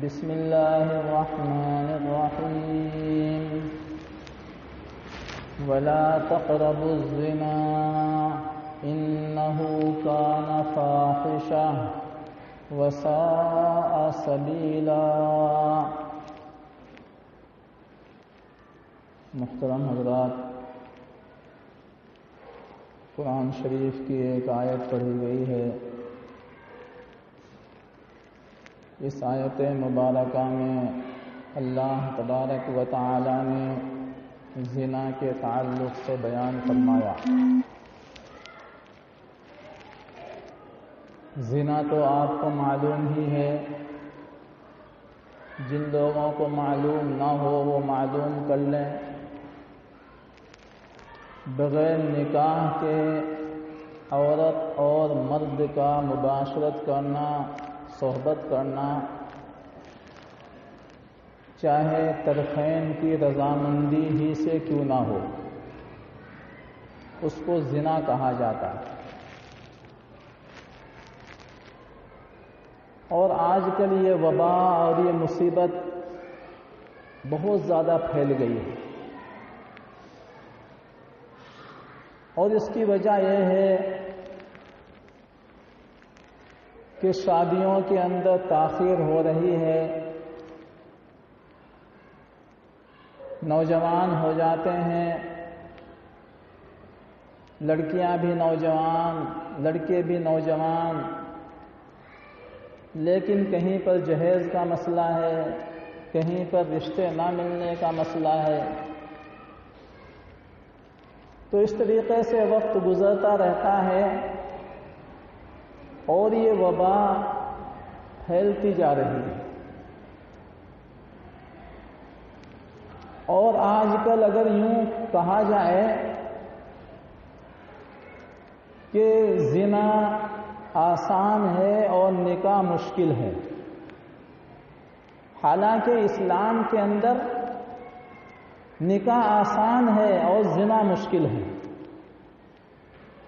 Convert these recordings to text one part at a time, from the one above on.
بسم الله الرحمن الرحيم ولا تقربوا الزنا إنه كان فاحشة وساء سبيلا۔ محترم حضرات، قرآن شریف کی ایک آیت پڑھی گئی ہے۔ اس آیت مبارکہ میں اللہ تبارک و تعالی نے زنا کے تعلق سے بیان فرمایا۔ زنا تو آپ کو معلوم ہی ہے، جن لوگوں کو معلوم نہ ہو وہ معلوم کر لیں۔ بغیر نکاح کے عورت اور مرد کا مباشرت کرنا، صحبت کرنا، چاہے طرفین کی رضامندی ہی سے کیوں نہ ہو، اس کو زنا کہا جاتا ہے۔ اور آج کل یہ وبا اور یہ مصیبت بہت زیادہ پھیل گئی ہے، اور اس کی وجہ یہ ہے کہ شادیوں کے اندر تاخیر ہو رہی ہے، نوجوان ہو جاتے ہیں، لڑکیاں بھی نوجوان، لڑکے بھی نوجوان، لیکن کہیں پر جہیز کا مسئلہ ہے، کہیں پر رشتے نہ ملنے کا مسئلہ ہے۔ تو اس طریقے سے وقت گزرتا رہتا ہے اور یہ وبا پھیلتی جا رہی ہے۔ اور آج کل اگر یوں کہا جائے کہ زنا آسان ہے اور نکاح مشکل ہے، حالانکہ اسلام کے اندر نکاح آسان ہے اور زنا مشکل ہے۔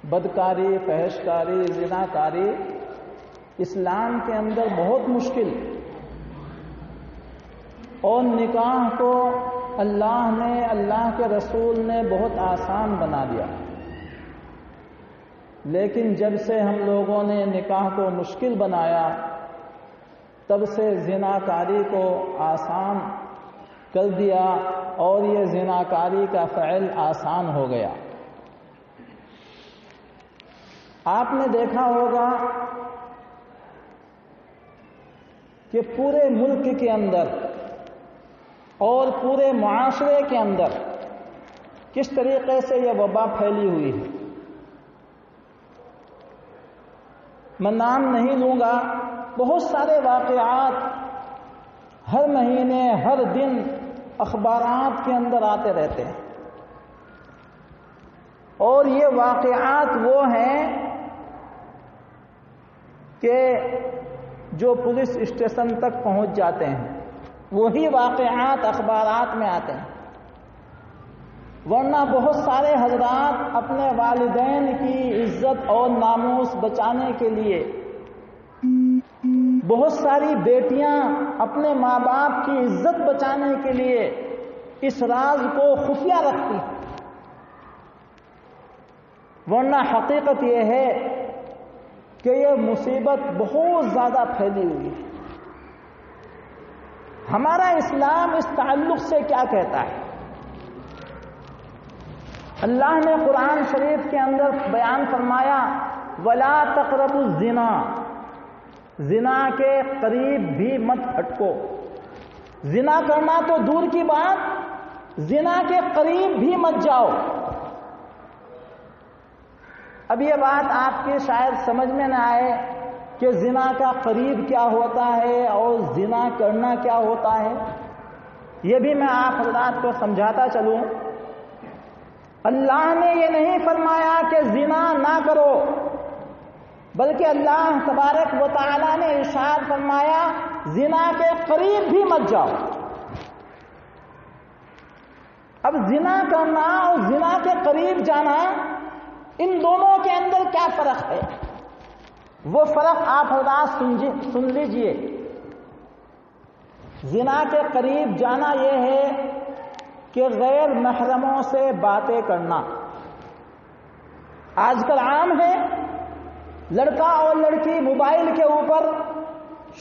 بدکاری، فحشکاری، زناکاری اسلام کے اندر بہت مشکل، اور نکاح کو اللہ نے، اللہ کے رسول نے بہت آسان بنا دیا۔ لیکن جب سے ہم لوگوں نے نکاح کو مشکل بنایا، تب سے زناکاری کو آسان کر دیا اور یہ زناکاری کا فعل آسان ہو گیا۔ آپ نے دیکھا ہوگا کہ پورے ملک کے اندر اور پورے معاشرے کے اندر کس طریقے سے یہ وبا پھیلی ہوئی ہے۔ میں نام نہیں لوں گا، بہت سارے واقعات ہر مہینے، ہر دن اخبارات کے اندر آتے رہتے ہیں، اور یہ واقعات وہ ہیں کہ جو پولیس اسٹیشن تک پہنچ جاتے ہیں، وہی واقعات اخبارات میں آتے ہیں۔ ورنہ بہت سارے حضرات اپنے والدین کی عزت اور ناموس بچانے کے لیے، بہت ساری بیٹیاں اپنے ماں باپ کی عزت بچانے کے لیے اس راز کو خفیہ رکھتی ہیں۔ ورنہ حقیقت یہ ہے کہ یہ مصیبت بہت زیادہ پھیلی ہوئی ہے۔ ہمارا اسلام اس تعلق سے کیا کہتا ہے؟ اللہ نے قرآن شریف کے اندر بیان فرمایا وَلَا تَقْرَبُوا الزِّنَا، زنا کے قریب بھی مت پھٹکو۔ زنا کرنا تو دور کی بات، زنا کے قریب بھی مت جاؤ۔ اب یہ بات آپ کی شاید سمجھ میں نہ آئے کہ زنا کا قریب کیا ہوتا ہے اور زنا کرنا کیا ہوتا ہے، یہ بھی میں آپ حضرات کو سمجھاتا چلوں۔ اللہ نے یہ نہیں فرمایا کہ زنا نہ کرو، بلکہ اللہ تبارک و تعالی نے ارشاد فرمایا زنا کے قریب بھی مت جاؤ۔ اب زنا کرنا اور زنا کے قریب جانا، ان دونوں کے اندر کیا فرق ہے؟ وہ فرق آپ حضرات سن لیجئے۔ زنا کے قریب جانا یہ ہے کہ غیر محرموں سے باتیں کرنا آج کل عام ہے. لڑکا اور لڑکی موبائل کے اوپر،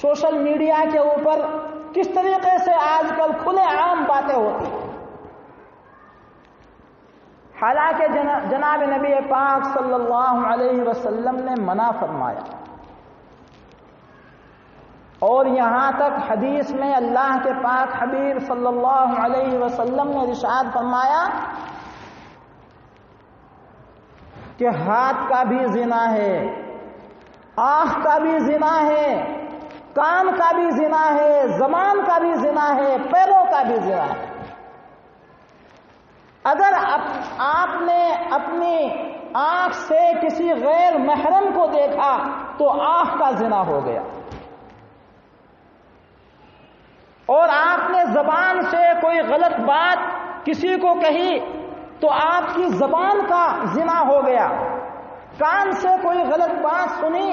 سوشل میڈیا کے اوپر کس طریقے سے آج کل کھلے عام باتیں ہوتی ہیں. حالانکہ جناب نبی پاک صلی اللہ علیہ وسلم نے منع فرمایا، اور یہاں تک حدیث میں اللہ کے پاک حبیب صلی اللہ علیہ وسلم نے ارشاد فرمایا کہ ہاتھ کا بھی زنا ہے، آنکھ کا بھی زنا ہے، کان کا بھی زنا ہے، زبان کا بھی زنا ہے، پیروں کا بھی زنا ہے. اگر آپ نے اپنی آنکھ سے کسی غیر محرم کو دیکھا تو آنکھ کا زنا ہو گیا، اور آپ نے زبان سے کوئی غلط بات کسی کو کہی تو آپ کی زبان کا زنا ہو گیا، کان سے کوئی غلط بات سنی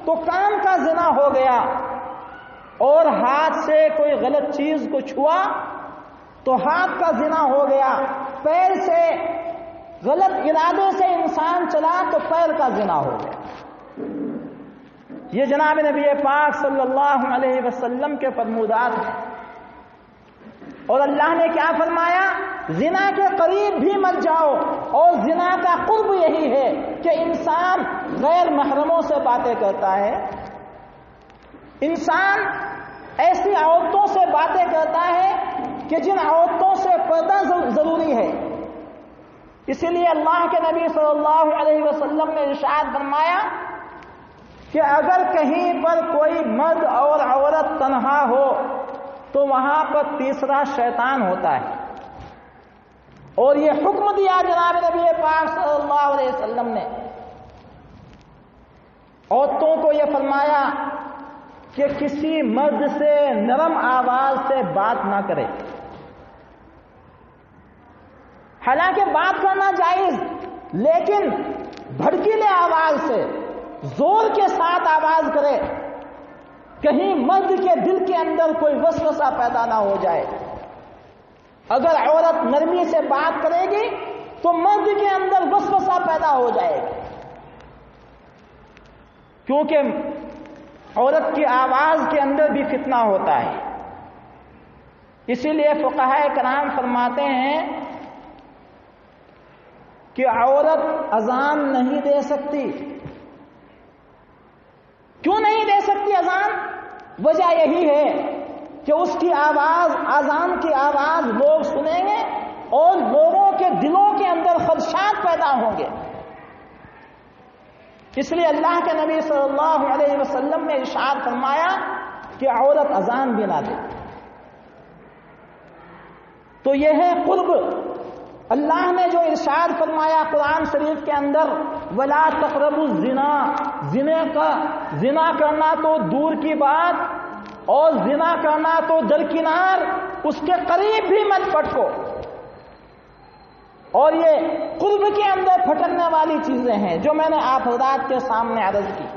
تو کان کا زنا ہو گیا، اور ہاتھ سے کوئی غلط چیز کو چھوا تو ہاتھ کا زنا ہو گیا، پیر سے غلط ارادے سے انسان چلا تو پیر کا زنا ہو گیا. یہ جناب نبی پاک صلی اللہ علیہ وسلم کے فرمودات ہیں. اور اللہ نے کیا فرمایا؟ زنا کے قریب بھی مت جاؤ. اور زنا کا قرب یہی ہے کہ انسان غیر محرموں سے باتیں کرتا ہے، انسان ایسی عورتوں سے باتیں کرتا ہے کہ جن عورتوں سے پردہ ضروری ہے. اسی لیے اللہ کے نبی صلی اللہ علیہ وسلم نے ارشاد فرمایا کہ اگر کہیں پر کوئی مرد اور عورت تنہا ہو تو وہاں پر تیسرا شیطان ہوتا ہے. اور یہ حکم دیا جناب نبی پاک صلی اللہ علیہ وسلم نے. عورتوں کو یہ فرمایا کہ کسی مرد سے نرم آواز سے بات نہ کرے. حالانکہ بات کرنا جائز، لیکن بھڑکیلے آواز سے زور کے ساتھ آواز کرے، کہیں مرد کے دل کے اندر کوئی وسوسہ پیدا نہ ہو جائے. اگر عورت نرمی سے بات کرے گی تو مرد کے اندر وسوسہ پیدا ہو جائے گا، کیونکہ عورت کی آواز کے اندر بھی فتنہ ہوتا ہے. اسی لیے فقہاء کرام فرماتے ہیں کہ عورت اذان نہیں دے سکتی. کیوں نہیں دے سکتی اذان؟ وجہ یہی ہے کہ اس کی آواز، اذان کی آواز لوگ سنیں گے اور لوگوں کے دلوں کے اندر خدشات پیدا ہوں گے. اس لیے اللہ کے نبی صلی اللہ علیہ وسلم نے ارشاد فرمایا کہ عورت اذان بھی نہ دے. تو یہ ہے قرب. اللہ نے جو ارشاد فرمایا قرآن شریف کے اندر، وَلَا تَقْرَبُوا الزِّنَا، زنا کرنا تو دور کی بات اور زنا کرنا تو درکنار، اس کے قریب بھی مت پٹکو. اور یہ قرب کے اندر پھٹکنے والی چیزیں ہیں جو میں نے آپ حضرات کے سامنے عرض کی.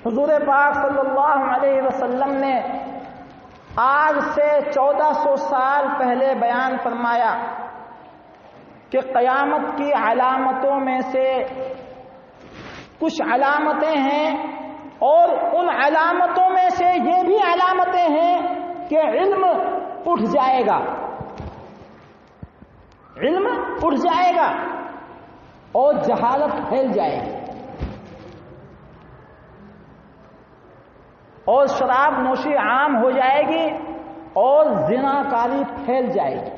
حضور پاک صلی اللہ علیہ وسلم نے آج سے 1400 سال پہلے بیان فرمایا کہ قیامت کی علامتوں میں سے کچھ علامتیں ہیں، اور ان علامتوں میں سے یہ بھی علامتیں ہیں کہ علم اٹھ جائے گا، علم اٹھ جائے گا اور جہالت پھیل جائے گی، اور شراب نوشی عام ہو جائے گی اور زنا کاری پھیل جائے گی.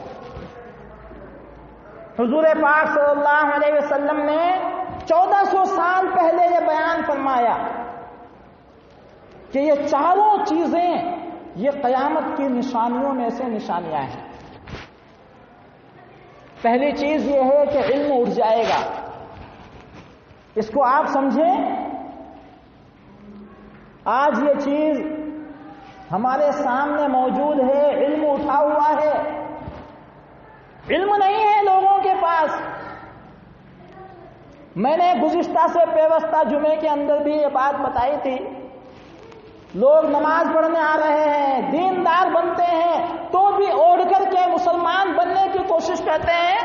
حضور پاک صلی اللہ علیہ وسلم نے 1400 سال پہلے یہ بیان فرمایا کہ یہ چاروں چیزیں یہ قیامت کی نشانیوں میں سے نشانیاں ہیں. پہلی چیز یہ ہے کہ علم اٹھ جائے گا. اس کو آپ سمجھیں. آج یہ چیز ہمارے سامنے موجود ہے، علم اٹھا ہوا ہے. علم نہیں ہے لوگوں کے پاس. میں نے گزشتہ سے پیوستہ جمعے کے اندر بھی یہ بات بتائی تھی لوگ نماز پڑھنے آ رہے ہیں، دیندار بنتے ہیں، تو بھی اوڑھ کر کے مسلمان بننے کی کوشش کرتے ہیں،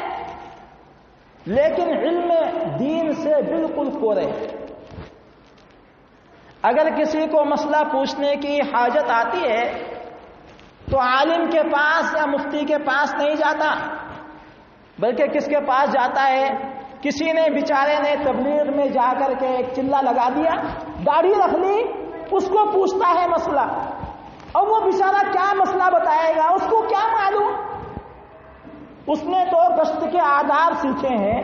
لیکن علم دین سے بالکل کورے۔ اگر کسی کو مسئلہ پوچھنے کی حاجت آتی ہے تو عالم کے پاس یا مفتی کے پاس نہیں جاتا، بلکہ کس کے پاس جاتا ہے؟ کسی نے بیچارے نے تبلیغ میں جا کر کے ایک چلہ لگا دیا، داڑھی رکھ لی، اس کو پوچھتا ہے مسئلہ، اور وہ بیچارہ کیا مسئلہ بتائے گا، اس کو کیا معلوم؟ اس نے تو گشت کے آداب سیکھے ہیں،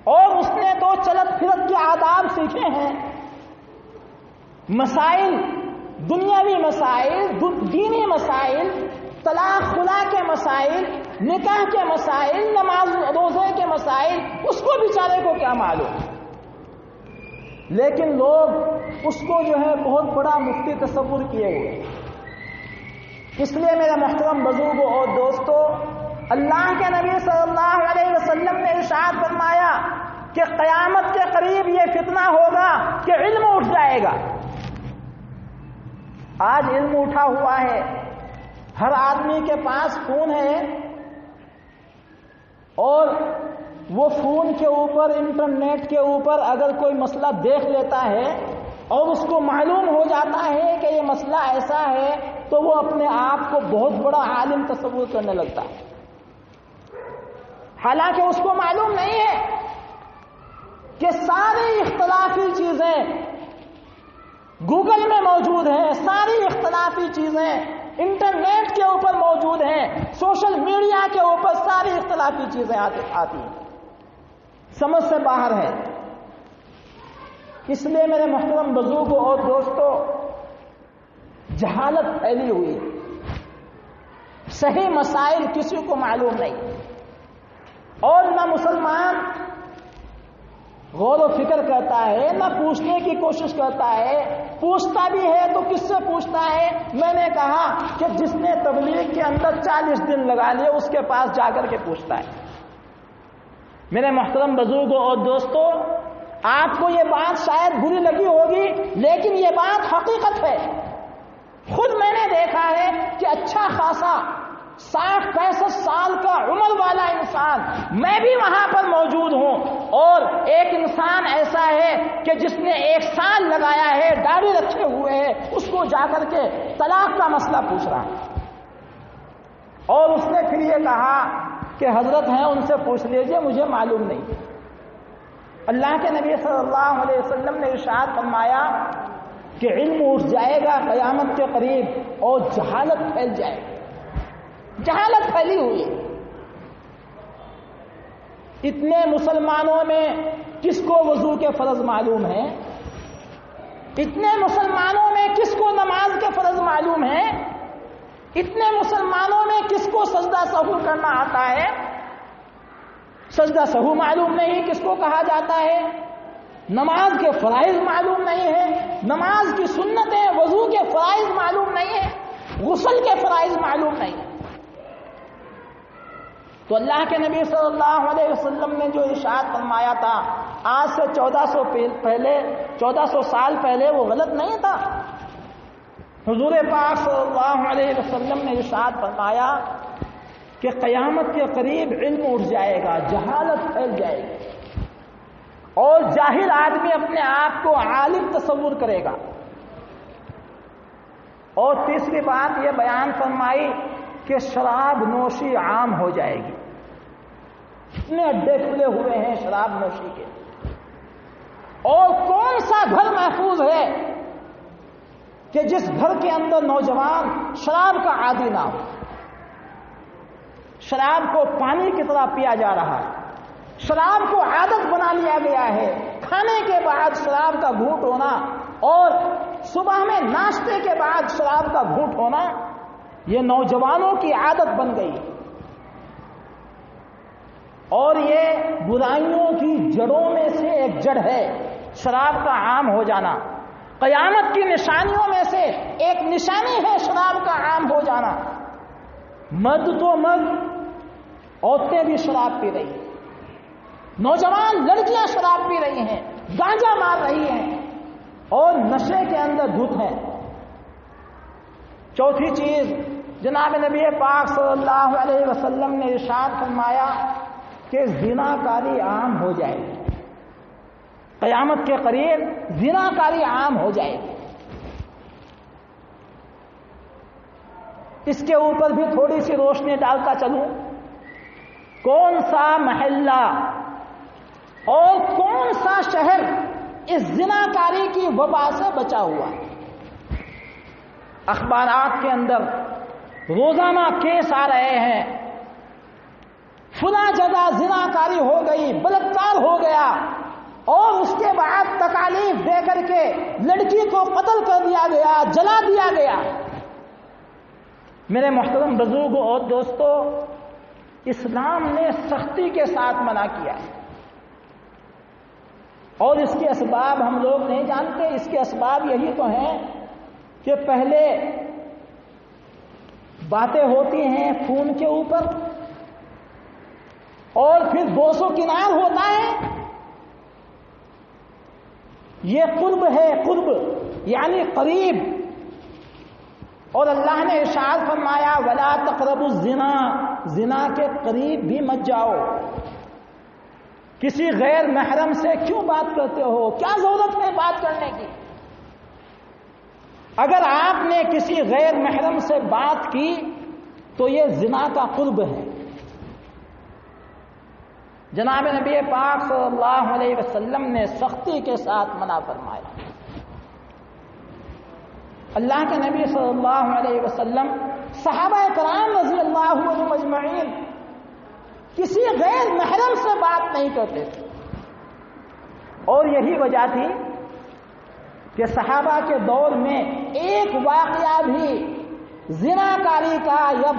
اور اس نے تو چلت پھرت کے آداب سیکھے ہیں۔ مسائل، دنیاوی مسائل، دینی مسائل، طلاق خلا کے مسائل، نکاح کے مسائل، نماز روزے کے مسائل، اس کو بیچارے کو کیا معلوم؟ لیکن لوگ اس کو جو ہے بہت بڑا مفتی تصور کیے ہوئے۔ اس لیے میرے محترم بزرگوں اور دوستو، اللہ کے نبی صلی اللہ علیہ وسلم نے ارشاد فرمایا کہ قیامت کے قریب یہ فتنہ ہوگا کہ علم اٹھ جائے گا۔ آج علم اٹھا ہوا ہے، ہر آدمی کے پاس فون ہے، اور وہ فون کے اوپر، انٹرنیٹ کے اوپر اگر کوئی مسئلہ دیکھ لیتا ہے اور اس کو معلوم ہو جاتا ہے کہ یہ مسئلہ ایسا ہے، تو وہ اپنے آپ کو بہت بڑا عالم تصور کرنے لگتا ہے، حالانکہ اس کو معلوم نہیں ہے کہ ساری اختلافی چیزیں گوگل میں موجود ہیں، ساری اختلافی چیزیں انٹرنیٹ کے اوپر موجود ہیں، سوشل میڈیا کے اوپر ساری اختلافی چیزیں آتی ہیں، سمجھ سے باہر ہے۔ اس لیے میرے محترم بزرگوں اور دوستوں، جہالت پھیلی ہوئی ہے، صحیح مسائل کسی کو معلوم نہیں، اور نہ مسلمان غور و فکر کرتا ہے، نہ پوچھنے کی کوشش کرتا ہے، پوچھتا بھی ہے تو کس سے پوچھتا ہے؟ میں نے کہا کہ جس نے تبلیغ کے اندر 40 دن لگا لیے اس کے پاس جا کر کے پوچھتا ہے۔ میرے محترم بزرگوں اور دوستوں، آپ کو یہ بات شاید بری لگی ہوگی، لیکن یہ بات حقیقت ہے۔ خود میں نے دیکھا ہے کہ اچھا خاصا 60-65 سال کا عمر والا انسان، میں بھی وہاں پر موجود ہوں، اور ایک انسان ایسا ہے کہ جس نے 1 سال لگایا ہے، داڑھی رکھے ہوئے ہے، اس کو جا کر کے طلاق کا مسئلہ پوچھ رہا ہے، اور اس نے پھر یہ کہا کہ حضرت ہیں ان سے پوچھ لیجئے، مجھے معلوم نہیں۔ اللہ کے نبی صلی اللہ علیہ وسلم نے ارشاد فرمایا کہ علم اٹھ جائے گا قیامت کے قریب، اور جہالت پھیل جائے گی۔ جہالت پھیلی ہوئی، اتنے مسلمانوں میں کس کو وضو کے فرض معلوم ہے؟ اتنے مسلمانوں میں کس کو نماز کے فرض معلوم ہے؟ اتنے مسلمانوں میں کس کو سجدہ سہو کرنا آتا ہے؟ سجدہ سہو معلوم نہیں کس کو کہا جاتا ہے، نماز کے فرائض معلوم نہیں ہے، نماز کی سنتیں، وضو کے فرائض معلوم نہیں ہے، غسل کے فرائض معلوم نہیں ہے۔ تو اللہ کے نبی صلی اللہ علیہ وسلم نے جو ارشاد فرمایا تھا آج سے 1400 سال پہلے، وہ غلط نہیں تھا۔ حضور پاک صلی اللہ علیہ وسلم نے ارشاد فرمایا کہ قیامت کے قریب علم اٹھ جائے گا، جہالت پھیل جائے گی، اور جاہل آدمی اپنے آپ کو عالم تصور کرے گا۔ اور تیسری بات یہ بیان فرمائی کہ شراب نوشی عام ہو جائے گی۔ اتنے اڈے کھلے ہوئے ہیں شراب نوشی کے، اور کون سا گھر محفوظ ہے کہ جس گھر کے اندر نوجوان شراب کا عادی نہ ہو؟ شراب کو پانی کی طرح پیا جا رہا ہے، شراب کو عادت بنا لیا گیا ہے، کھانے کے بعد شراب کا گھونٹ ہونا، اور صبح میں ناشتے کے بعد شراب کا گھونٹ ہونا، یہ نوجوانوں کی عادت بن گئی، اور یہ برائیوں کی جڑوں میں سے ایک جڑ ہے، شراب کا عام ہو جانا۔ قیامت کی نشانیوں میں سے ایک نشانی ہے شراب کا عام ہو جانا۔ مرد تو مرد، عورتیں بھی شراب پی رہی ہیں، نوجوان لڑکیاں شراب پی رہی ہیں، گانجا مار رہی ہیں، اور نشے کے اندر دھت ہیں۔ چوتھی چیز، جناب نبی پاک صلی اللہ علیہ وسلم نے ارشاد فرمایا کہ زنا کاری عام ہو جائے گی، قیامت کے قریب زنا کاری عام ہو جائے گی۔ اس کے اوپر بھی تھوڑی سی روشنی ڈالتا چلوں، کون سا محلہ اور کون سا شہر اس زنا کاری کی وبا سے بچا ہوا ہے؟ اخبارات کے اندر روزانہ کیس آ رہے ہیں، فلاں جگہ زنا کاری ہو گئی، بلاತ್ಕಾರ ہو گیا، اور اس کے بعد تکالیف دے کر کے لڑکی کو قتل کر دیا گیا، جلا دیا گیا۔ میرے محترم بزرگوں اور دوستو، اسلام نے سختی کے ساتھ منع کیا ہے، اور اس کے اسباب ہم لوگ نہیں جانتے۔ اس کے اسباب یہی تو ہیں کہ پہلے باتیں ہوتی ہیں فون کے اوپر، اور پھر 200 کنار ہوتا ہے۔ یہ قرب ہے، قرب یعنی قریب، اور اللہ نے ارشاد فرمایا وَلَا تَقْرَبُوا الزِّنَا، زنا کے قریب بھی مت جاؤ۔ کسی غیر محرم سے کیوں بات کرتے ہو؟ کیا ضرورت ہے بات کرنے کی؟ اگر آپ نے کسی غیر محرم سے بات کی تو یہ زنا کا قرب ہے۔ جناب نبی پاک صلی اللہ علیہ وسلم نے سختی کے ساتھ منع فرمایا۔ اللہ کے نبی صلی اللہ علیہ وسلم، صحابہ کرام رضی اللہ عنہم اجمعین کسی غیر محرم سے بات نہیں کرتے تھے، اور یہی وجہ تھی کہ صحابہ کے دور میں ایک واقعہ بھی زنا کاری کا یا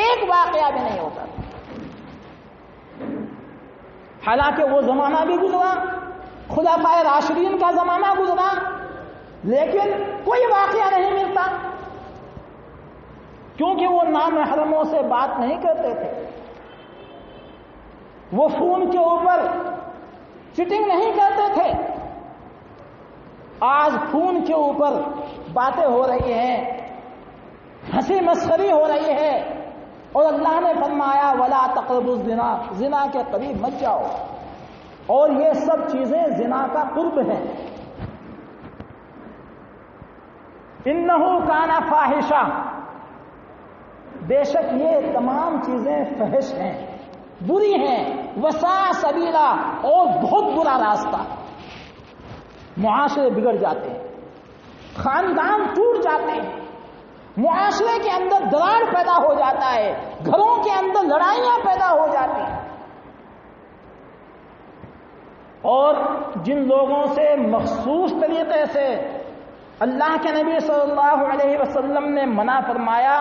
ایک واقعہ بھی نہیں ہوتا تھا۔ حالانکہ وہ زمانہ بھی گزرا، خلفائے راشدین کا زمانہ گزرا، لیکن کوئی واقعہ نہیں ملتا، کیونکہ وہ نامحرموں سے بات نہیں کرتے تھے، وہ فون کے اوپر چیٹنگ نہیں کرتے تھے۔ آج فون کے اوپر باتیں ہو رہی ہیں، ہنسی مسخری ہو رہی ہے، اور اللہ نے فرمایا وَلَا تَقْرَبُوا الزِّنَا، زنا کے قریب مت جاؤ، اور یہ سب چیزیں زنا کا قرب ہے۔ إِنَّهُ كَانَ فَاحِشًا، بے شک یہ تمام چیزیں فحش ہیں، بری ہیں، وَسَاءَ سَبِيلًا، اور بہت برا راستہ۔ معاشرے بگڑ جاتے ہیں، خاندان ٹوٹ جاتے ہیں، معاشرے کے اندر دراڑ پیدا ہو جاتا ہے، گھروں کے اندر لڑائیاں پیدا ہو جاتی ہیں، اور جن لوگوں سے مخصوص طریقے سے اللہ کے نبی صلی اللہ علیہ وسلم نے منع فرمایا،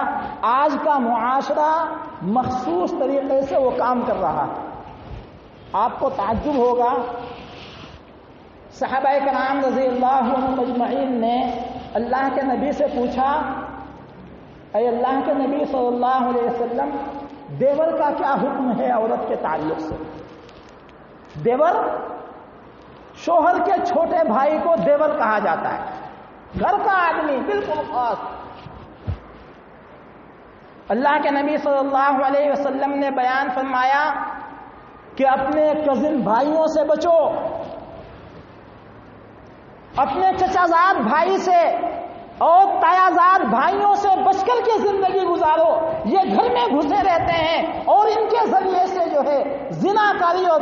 آج کا معاشرہ مخصوص طریقے سے وہ کام کر رہا ہے۔ آپ کو تعجب ہوگا، صحابہ کرام رضی اللہ عنہم اجمعین نے اللہ کے نبی سے پوچھا، اے اللہ کے نبی صلی اللہ علیہ وسلم، دیور کا کیا حکم ہے عورت کے تعلق سے؟ دیور، شوہر کے چھوٹے بھائی کو دیور کہا جاتا ہے، گھر کا آدمی بالکل خاص۔ اللہ کے نبی صلی اللہ علیہ وسلم نے بیان فرمایا کہ اپنے کزن بھائیوں سے بچو، اپنے چچازاد بھائی سے اور تایازاد بھائیوں سے بچ کر کے زندگی گزارو، یہ گھر میں گھسے رہتے ہیں اور ان کے ذریعے سے جو ہے زنا کاری اور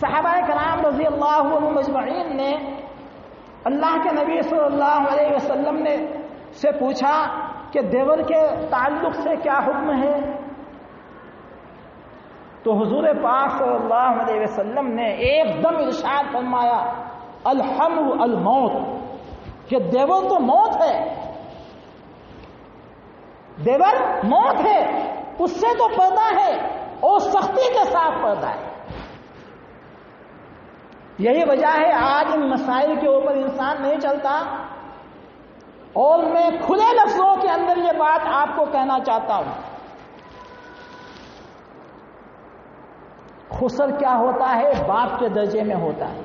صحابہ کرام رضی اللہ عنہم اجمعین نے اللہ کے نبی صلی اللہ علیہ وسلم نے سے پوچھا کہ دیور کے تعلق سے کیا حکم ہے؟ تو حضور پاک صلی اللہ علیہ وسلم نے ایک دم ارشاد فرمایا الحمل الموت، کہ دیور تو موت ہے، دیور موت ہے، اس سے تو پردہ ہے اور سختی کے ساتھ پردہ ہے۔ یہی وجہ ہے آج ان مسائل کے اوپر انسان نہیں چلتا، اور میں کھلے لفظوں کے اندر یہ بات آپ کو کہنا چاہتا ہوں، خسر کیا ہوتا ہے؟ باپ کے درجے میں ہوتا ہے،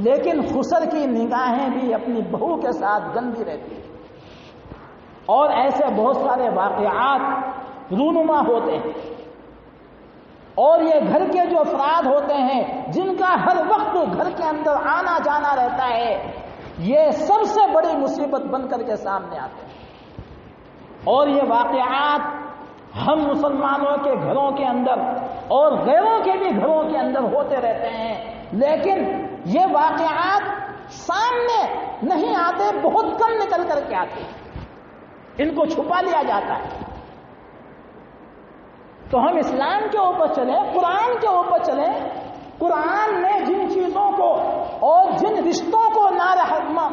لیکن خسر کی نگاہیں بھی اپنی بہو کے ساتھ گندی رہتی ہیں، اور ایسے بہت سارے واقعات رونما ہوتے ہیں۔ اور یہ گھر کے جو افراد ہوتے ہیں جن کا ہر وقت گھر کے اندر آنا جانا رہتا ہے، یہ سب سے بڑی مصیبت بن کر کے سامنے آتے ہیں۔ اور یہ واقعات ہم مسلمانوں کے گھروں کے اندر اور غیروں کے بھی گھروں کے اندر ہوتے رہتے ہیں، لیکن یہ واقعات سامنے نہیں آتے، بہت کم نکل کر کے آتے ہیں، ان کو چھپا لیا جاتا ہے۔ تو ہم اسلام کے اوپر چلیں، قرآن کے اوپر چلیں۔ قرآن نے جن چیزوں کو اور جن رشتوں کو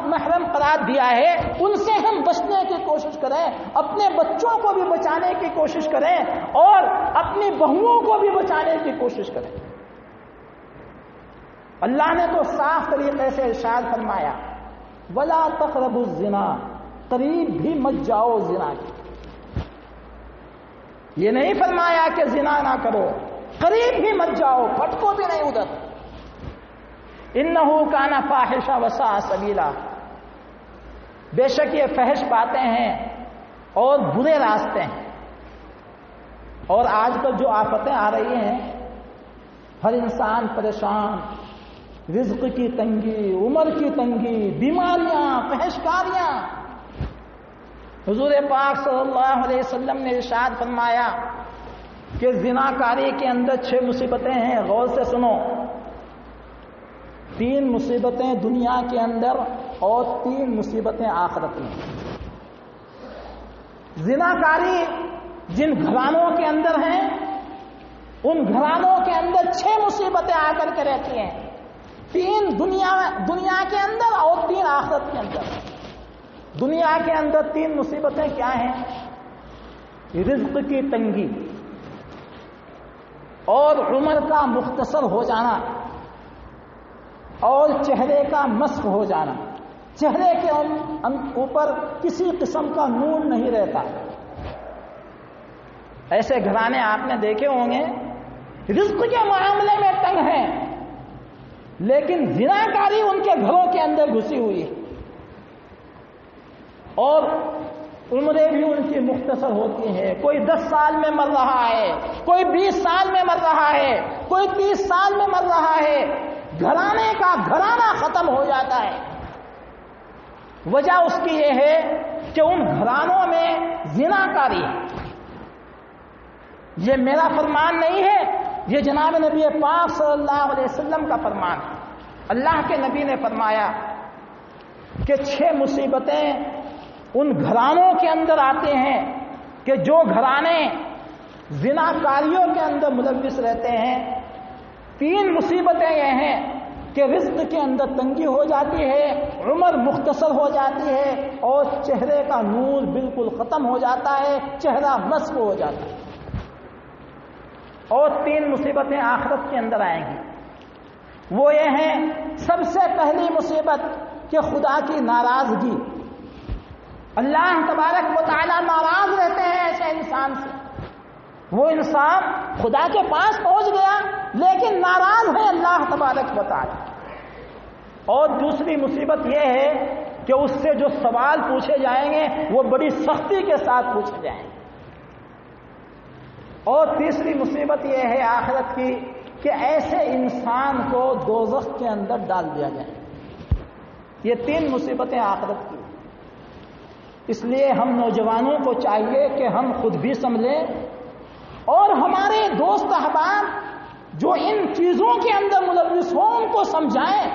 محرم قرار دیا ہے ان سے ہم بچنے کی کوشش کریں، اپنے بچوں کو بھی بچانے کی کوشش کریں اور اپنی بہوؤں کو بھی بچانے کی کوشش کریں۔ اللہ نے تو صاف طریقے سے ارشاد فرمایا، وَلَا تَقْرَبُوا الزِّنَا، قریب بھی مت جاؤ زنا کے۔ یہ نہیں فرمایا کہ زنا نہ کرو، قریب بھی مت جاؤ، پھٹکو بھی نہیں ادھر۔ انہو کان فاحشہ وساء سبیلا، بے شک یہ فحش باتیں ہیں اور برے راستے ہیں۔ اور آج کل جو آفتیں آ رہی ہیں، ہر انسان پریشان، رزق کی تنگی، عمر کی تنگی، بیماریاں، فحشکاریاں۔ حضور پاک صلی اللہ علیہ وسلم نے ارشاد فرمایا کہ زناکاری کے اندر 6 مصیبتیں ہیں، غور سے سنو۔ 3 مصیبتیں دنیا کے اندر اور 3 مصیبتیں آخرت میں۔ زناکاری جن گھرانوں کے اندر ہیں ان گھرانوں کے اندر 6 مصیبتیں آ کر کے رہتی ہیں، 3 دنیا کے اندر اور 3 آخرت کے اندر۔ دنیا کے اندر 3 مصیبتیں کیا ہیں؟ رزق کی تنگی اور عمر کا مختصر ہو جانا اور چہرے کا مسخ ہو جانا، چہرے کے اوپر کسی قسم کا نور نہیں رہتا۔ ایسے گھرانے آپ نے دیکھے ہوں گے، رزق کے معاملے میں تنگ ہیں لیکن زناکاری ان کے گھروں کے اندر گھسی ہوئی ہے، اور عمریں بھی ان کی مختصر ہوتی ہیں۔ کوئی 10 سال میں مر رہا ہے، کوئی 20 سال میں مر رہا ہے، کوئی 30 سال میں مر رہا ہے، گھرانے کا گھرانہ ختم ہو جاتا ہے۔ وجہ اس کی یہ ہے کہ ان گھرانوں میں زناکاری ہے۔ یہ میرا فرمان نہیں ہے، یہ جناب نبی پاک صلی اللہ علیہ وسلم کا فرمان ہے۔ اللہ کے نبی نے فرمایا کہ 6 مصیبتیں ان گھرانوں کے اندر آتے ہیں کہ جو گھرانے زناکاریوں کے اندر ملوث رہتے ہیں۔ 3 مصیبتیں یہ ہیں کہ رزق کے اندر تنگی ہو جاتی ہے، عمر مختصر ہو جاتی ہے اور چہرے کا نور بالکل ختم ہو جاتا ہے، چہرہ مسخ ہو جاتا ہے۔ اور 3 مصیبتیں آخرت کے اندر آئیں گی۔ وہ یہ ہیں، سب سے پہلی مصیبت کہ خدا کی ناراضگی۔ اللہ تبارک و تعالی ناراض رہتے ہیں ایسے انسان سے۔ وہ انسان خدا کے پاس پہنچ گیا لیکن ناراض ہے اللہ تبارک و تعالی۔ اور دوسری مصیبت یہ ہے کہ اس سے جو سوال پوچھے جائیں گے وہ بڑی سختی کے ساتھ پوچھے جائیں گے۔ اور تیسری مصیبت یہ ہے آخرت کی کہ ایسے انسان کو دوزخ کے اندر ڈال دیا جائے۔ یہ 3 مصیبتیں آخرت کی۔ اس لیے ہم نوجوانوں کو چاہیے کہ ہم خود بھی سمجھیں اور ہمارے دوست احباب جو ان چیزوں کے اندر ملوث ہوں ان کو سمجھائیں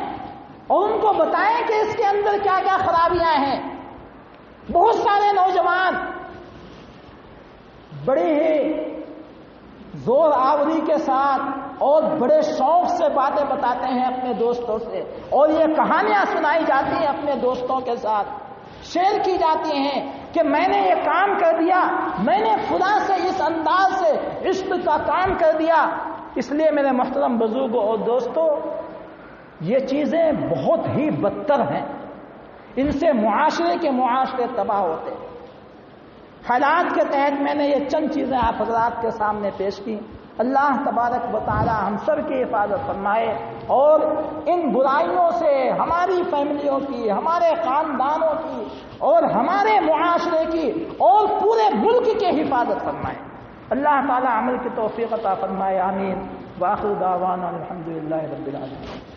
اور ان کو بتائیں کہ اس کے اندر کیا کیا خرابیاں ہیں۔ بہت سارے نوجوان بڑے ہی زور آوری کے ساتھ اور بڑے شوق سے باتیں بتاتے ہیں اپنے دوستوں سے، اور یہ کہانیاں سنائی جاتی ہیں اپنے دوستوں کے ساتھ، شیئر کی جاتی ہیں کہ میں نے یہ کام کر دیا، میں نے خدا سے اس انداز سے عشق کا کام کر دیا۔ اس لیے میرے محترم بزرگوں اور دوستوں، یہ چیزیں بہت ہی بدتر ہیں، ان سے معاشرے تباہ ہوتے ہیں۔ حالات کے تحت میں نے یہ چند چیزیں آپ حضرات کے سامنے پیش کی۔ اللہ تبارک و تعالی ہم سب کی حفاظت فرمائے اور ان برائیوں سے ہماری فیملیوں کی، ہمارے خاندانوں کی اور ہمارے معاشرے کی اور پورے ملک کی حفاظت فرمائے۔ اللہ تعالی عمل کی توفیق عطا فرمائے، آمین۔ وآخر دعوانا الحمدللہ رب العالمین۔